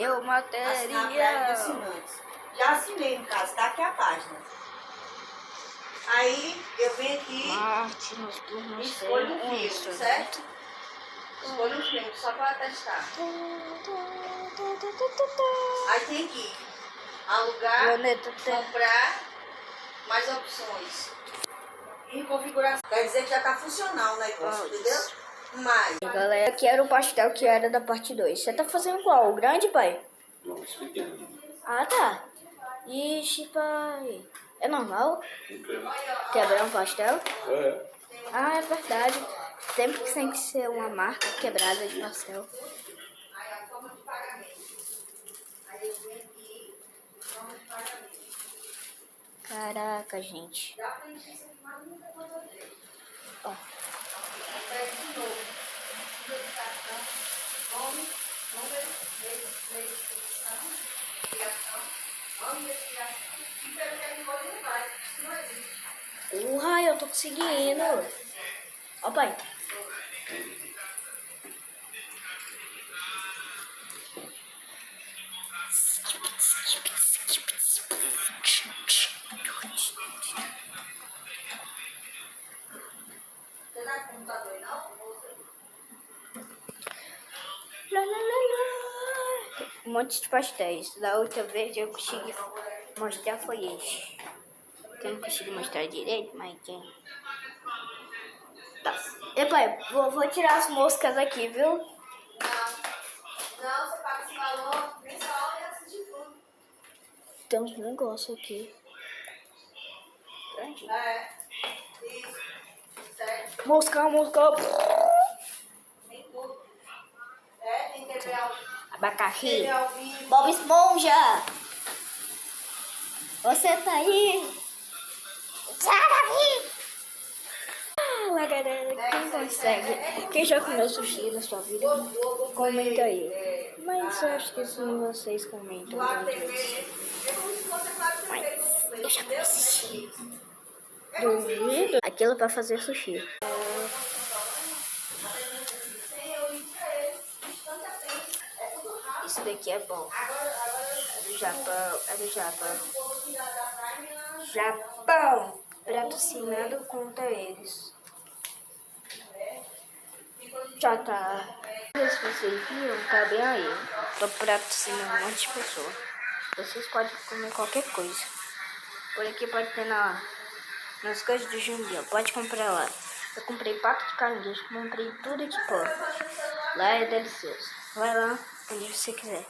Eu Assinar pra material. assinantes. Já assinei, no caso, tá aqui a página. Aí eu venho aqui Marte nos turnos escolho um filme, instrumento. certo? Escolho um filme só para atestar. Aí tem que alugar, Planeta Terra. comprar, mais opções. E configuração. Quer dizer que já tá funcional o negócio, entendeu? Mas... Galera, aqui era o pastel que era da parte 2. Você tá fazendo qual? O grande, pai? Não, isso pequeno. Ah, tá. Ixi, pai. É normal quebrar um pastel? É. Ah, é verdade. Sempre que tem que ser uma marca quebrada de pastel. Aí a forma de pagamento. Aí eu venho aqui, forma de pagamento. Caraca, gente. Já aprendi isso aqui, mas nunca mandou ver. Ó. Pede de novo. Identificação, nome, número, meio de inscrição, criação, nome de criação. E pelo que ele pode levar, isso não existe. Uai, eu tô conseguindo. Ó, pai. Você não é computador, não? Lá, lá, lá, lá. Um monte de pastéis. Da outra vez eu consegui mostrar foi esse. Eu não consegui mostrar direito, mas tem. Tá. E pai, vou tirar as moscas aqui, viu? Não, você paga esse valor mensal e assiste tudo. Tem uns negócios aqui. Grande. É, isso, certo. Mosca. Tem tudo. É, tem TV ao vivo. Abacaxi. TV ao vivo. Bob Esponja. Você tá aí? Sai daqui! Fala, galera. Quem consegue? Quem já comeu sushi na sua vida? Comenta aí. Mas eu acho que sim, vocês comentam Claro, tanto TV. isso. É como se fosse Claro TV no Play, Eu já entendeu? assisti. Duvido. Aquilo é pra fazer sushi. Isso daqui é bom. É do Japão. É do Japão. Japão. Patrocinado contra eles. Já tá. Se vocês viram, tá bem aí. Tô patrocinando um monte de pessoas. Vocês podem comer qualquer coisa. Por aqui pode ter nas coisas do Jumbi, ó. Pode comprar lá. Eu comprei pato de caranguejo, comprei tudo que pode. Lá é delicioso. Vai lá onde você quiser.